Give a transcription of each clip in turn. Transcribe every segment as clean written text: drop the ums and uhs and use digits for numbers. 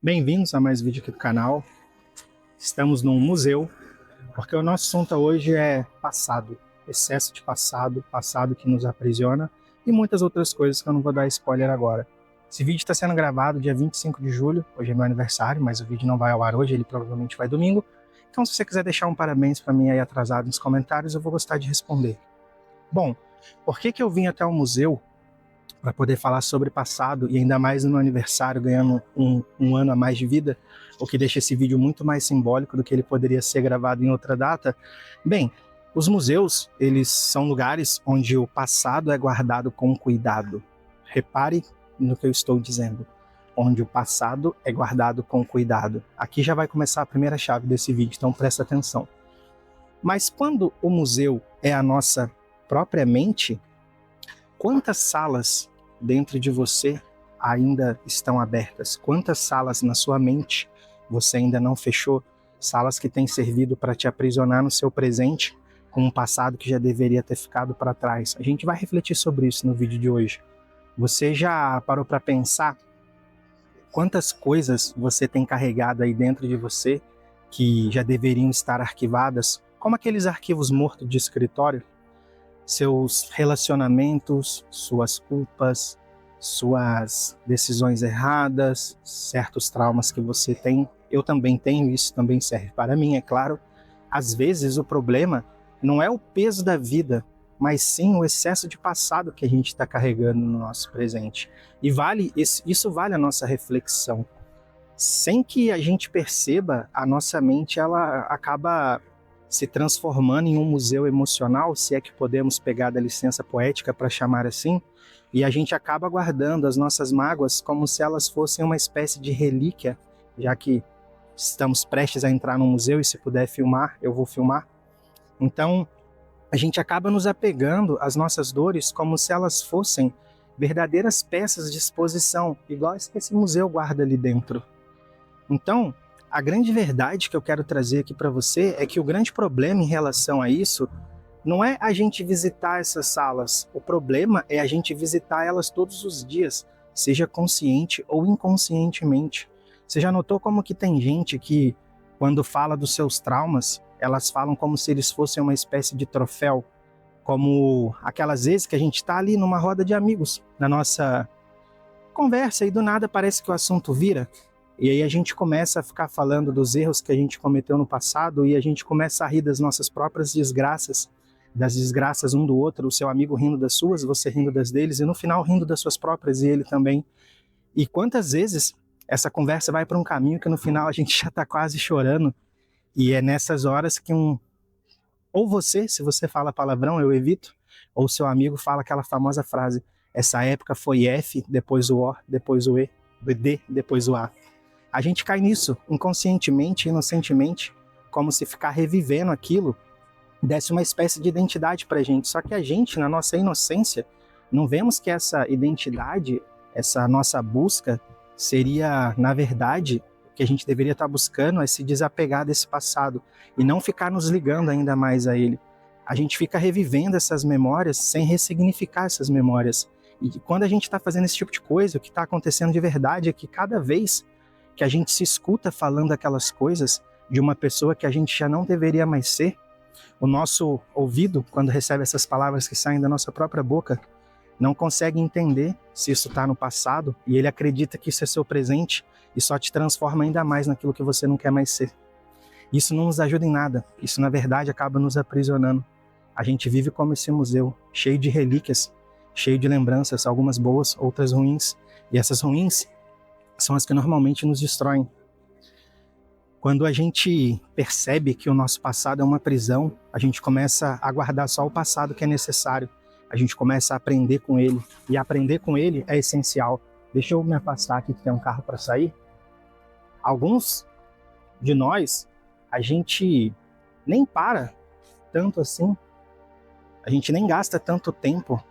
Bem-vindos a mais vídeo aqui do canal. Estamos num museu, porque o nosso assunto hoje é passado, excesso de passado, passado que nos aprisiona e muitas outras coisas que eu não vou dar spoiler agora. Esse vídeo está sendo gravado dia 25 de julho, hoje é meu aniversário, mas o vídeo não vai ao ar hoje, ele provavelmente vai domingo. Então se você quiser deixar um parabéns para mim aí atrasado nos comentários, eu vou gostar de responder. Bom, por que eu vim até o museu para poder falar sobre passado, e ainda mais no meu aniversário, ganhando um ano a mais de vida, o que deixa esse vídeo muito mais simbólico do que ele poderia ser gravado em outra data? Bem, os museus, eles são lugares onde o passado é guardado com cuidado. Repare no que eu estou dizendo. Onde o passado é guardado com cuidado. Aqui já vai começar a primeira chave desse vídeo, então presta atenção. Mas quando o museu é a nossa própria mente, quantas salas dentro de você ainda estão abertas? Quantas salas na sua mente você ainda não fechou? Salas que têm servido para te aprisionar no seu presente, com um passado que já deveria ter ficado para trás. A gente vai refletir sobre isso no vídeo de hoje. Você já parou para pensar quantas coisas você tem carregado aí dentro de você que já deveriam estar arquivadas, como aqueles arquivos mortos de escritório? Seus relacionamentos, suas culpas, suas decisões erradas, certos traumas que você tem. Eu também tenho, isso também serve para mim, é claro. Às vezes o problema não é o peso da vida, mas sim o excesso de passado que a gente está carregando no nosso presente. E isso vale a nossa reflexão. Sem que a gente perceba, a nossa mente ela acaba se transformando em um museu emocional, se é que podemos pegar da licença poética para chamar assim, e a gente acaba guardando as nossas mágoas como se elas fossem uma espécie de relíquia, já que estamos prestes a entrar no museu e se puder filmar, eu vou filmar. Então, a gente acaba nos apegando às nossas dores como se elas fossem verdadeiras peças de exposição, igual as que esse museu guarda ali dentro. Então, a grande verdade que eu quero trazer aqui para você é que o grande problema em relação a isso não é a gente visitar essas salas. O problema é a gente visitar elas todos os dias, seja consciente ou inconscientemente. Você já notou como que tem gente que, quando fala dos seus traumas, elas falam como se eles fossem uma espécie de troféu, como aquelas vezes que a gente está ali numa roda de amigos, na nossa conversa, e do nada parece que o assunto vira. E aí a gente começa a ficar falando dos erros que a gente cometeu no passado e a gente começa a rir das nossas próprias desgraças, das desgraças um do outro, o seu amigo rindo das suas, você rindo das deles e no final rindo das suas próprias e ele também. E quantas vezes essa conversa vai para um caminho que no final a gente já está quase chorando e é nessas horas que ou você, se você fala palavrão, eu evito, ou seu amigo fala aquela famosa frase, essa época foi F, depois o O, depois o E, o D, depois o A. A gente cai nisso, inconscientemente, inocentemente, como se ficar revivendo aquilo desse uma espécie de identidade pra gente. Só que a gente, na nossa inocência, não vemos que essa identidade, essa nossa busca, seria, na verdade, o que a gente deveria estar buscando é se desapegar desse passado e não ficar nos ligando ainda mais a ele. A gente fica revivendo essas memórias sem ressignificar essas memórias. E quando a gente está fazendo esse tipo de coisa, o que está acontecendo de verdade é que cada vez que a gente se escuta falando aquelas coisas de uma pessoa que a gente já não deveria mais ser, o nosso ouvido, quando recebe essas palavras que saem da nossa própria boca, não consegue entender se isso está no passado e ele acredita que isso é seu presente e só te transforma ainda mais naquilo que você não quer mais ser. Isso não nos ajuda em nada, isso na verdade acaba nos aprisionando. A gente vive como esse museu, cheio de relíquias, cheio de lembranças, algumas boas, outras ruins, e essas ruins são as que normalmente nos destroem. Quando a gente percebe que o nosso passado é uma prisão, a gente começa a guardar só o passado que é necessário. A gente começa a aprender com ele, e aprender com ele é essencial. Deixa eu me afastar aqui que tem um carro para sair. Alguns de nós, a gente nem para tanto assim, a gente nem gasta tanto tempo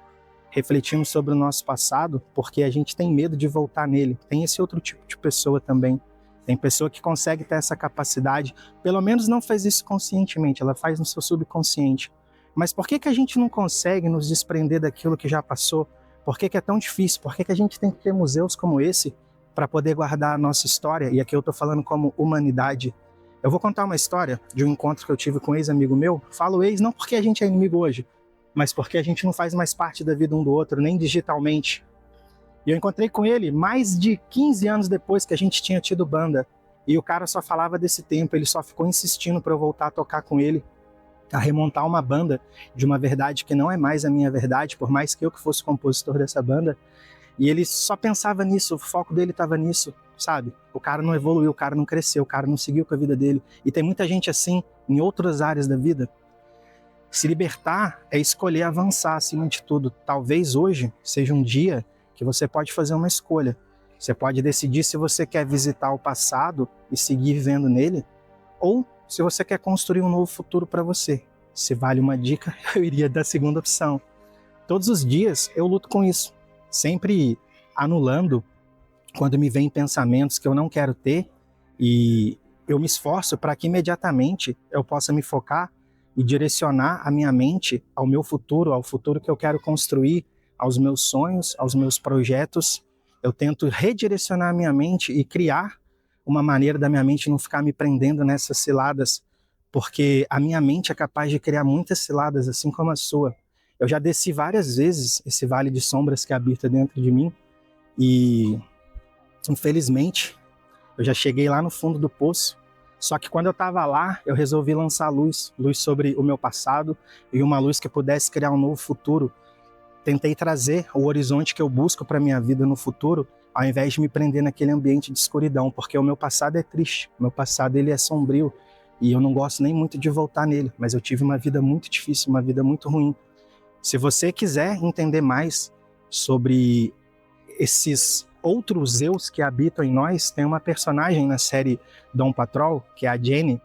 refletindo sobre o nosso passado, porque a gente tem medo de voltar nele. Tem esse outro tipo de pessoa também. Tem pessoa que consegue ter essa capacidade, pelo menos não faz isso conscientemente, ela faz no seu subconsciente. Mas por que a gente não consegue nos desprender daquilo que já passou? Por que é tão difícil? Por que a gente tem que ter museus como esse para poder guardar a nossa história, e aqui eu estou falando como humanidade. Eu vou contar uma história de um encontro que eu tive com um ex-amigo meu. Falo ex não porque a gente é inimigo hoje, mas porque a gente não faz mais parte da vida um do outro, nem digitalmente. E eu encontrei com ele mais de 15 anos depois que a gente tinha tido banda. E o cara só falava desse tempo, ele só ficou insistindo para eu voltar a tocar com ele, a remontar uma banda de uma verdade que não é mais a minha verdade, por mais que eu que fosse compositor dessa banda. E ele só pensava nisso, o foco dele estava nisso, sabe? O cara não evoluiu, o cara não cresceu, o cara não seguiu com a vida dele. E tem muita gente assim em outras áreas da vida. Se libertar é escolher avançar acima de tudo. Talvez hoje seja um dia que você pode fazer uma escolha. Você pode decidir se você quer visitar o passado e seguir vivendo nele, ou se você quer construir um novo futuro para você. Se vale uma dica, eu iria da segunda opção. Todos os dias eu luto com isso, sempre anulando quando me vêm pensamentos que eu não quero ter, e eu me esforço para que imediatamente eu possa me focar e direcionar a minha mente ao meu futuro, ao futuro que eu quero construir, aos meus sonhos, aos meus projetos. Eu tento redirecionar a minha mente e criar uma maneira da minha mente não ficar me prendendo nessas ciladas, porque a minha mente é capaz de criar muitas ciladas, assim como a sua. Eu já desci várias vezes esse vale de sombras que habita dentro de mim e, infelizmente, eu já cheguei lá no fundo do poço. Só que quando eu estava lá, eu resolvi lançar luz sobre o meu passado e uma luz que pudesse criar um novo futuro. Tentei trazer o horizonte que eu busco para minha vida no futuro, ao invés de me prender naquele ambiente de escuridão, porque o meu passado é triste, o meu passado ele é sombrio e eu não gosto nem muito de voltar nele, mas eu tive uma vida muito difícil, uma vida muito ruim. Se você quiser entender mais sobre esses outros eus que habitam em nós, tem uma personagem na série Doom Patrol, que é a Jenny.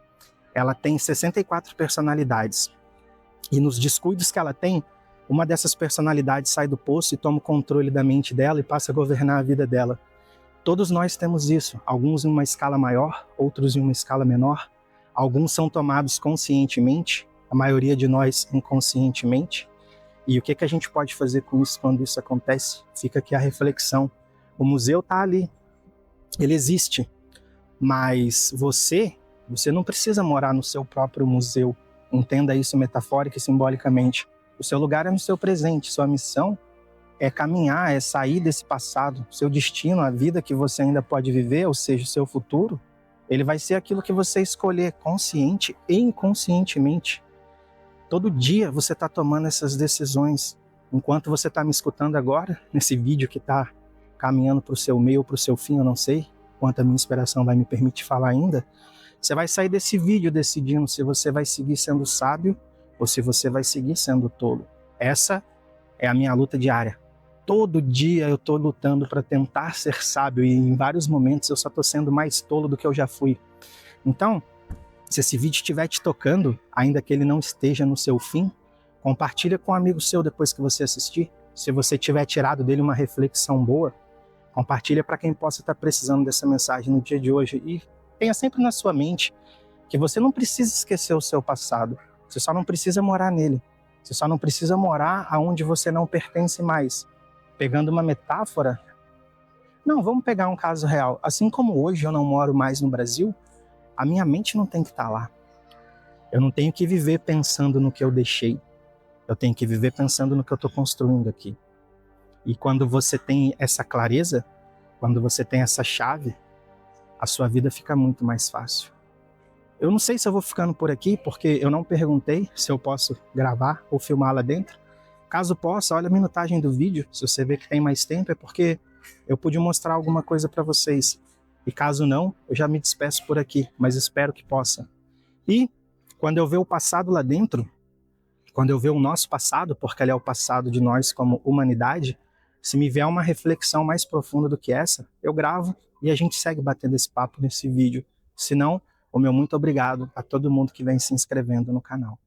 Ela tem 64 personalidades. E nos descuidos que ela tem, uma dessas personalidades sai do poço e toma o controle da mente dela e passa a governar a vida dela. Todos nós temos isso, alguns em uma escala maior, outros em uma escala menor. Alguns são tomados conscientemente, a maioria de nós inconscientemente. E o que a gente pode fazer com isso quando isso acontece? Fica aqui a reflexão. O museu está ali, ele existe, mas você não precisa morar no seu próprio museu. Entenda isso metafórica e simbolicamente. O seu lugar é no seu presente, sua missão é caminhar, é sair desse passado. Seu destino, a vida que você ainda pode viver, ou seja, o seu futuro, ele vai ser aquilo que você escolher, consciente e inconscientemente. Todo dia você está tomando essas decisões. Enquanto você está me escutando agora, nesse vídeo que está caminhando para o seu meio, para o seu fim, eu não sei quanto a minha inspiração vai me permitir falar ainda, você vai sair desse vídeo decidindo se você vai seguir sendo sábio ou se você vai seguir sendo tolo. Essa é a minha luta diária. Todo dia eu estou lutando para tentar ser sábio e em vários momentos eu só estou sendo mais tolo do que eu já fui. Então, se esse vídeo estiver te tocando, ainda que ele não esteja no seu fim, compartilha com um amigo seu depois que você assistir. Se você tiver tirado dele uma reflexão boa, compartilha para quem possa estar precisando dessa mensagem no dia de hoje. E tenha sempre na sua mente que você não precisa esquecer o seu passado. Você só não precisa morar nele. Você só não precisa morar aonde você não pertence mais. Pegando uma metáfora, não, vamos pegar um caso real. Assim como hoje eu não moro mais no Brasil, a minha mente não tem que estar lá. Eu não tenho que viver pensando no que eu deixei. Eu tenho que viver pensando no que eu estou construindo aqui. E quando você tem essa clareza, quando você tem essa chave, a sua vida fica muito mais fácil. Eu não sei se eu vou ficando por aqui, porque eu não perguntei se eu posso gravar ou filmar lá dentro. Caso possa, olha a minutagem do vídeo. Se você vê que tem mais tempo, é porque eu pude mostrar alguma coisa para vocês. E caso não, eu já me despeço por aqui, mas espero que possa. E quando eu ver o passado lá dentro, quando eu ver o nosso passado, porque ele é o passado de nós como humanidade, se me vier uma reflexão mais profunda do que essa, eu gravo e a gente segue batendo esse papo nesse vídeo. Se não, o meu muito obrigado a todo mundo que vem se inscrevendo no canal.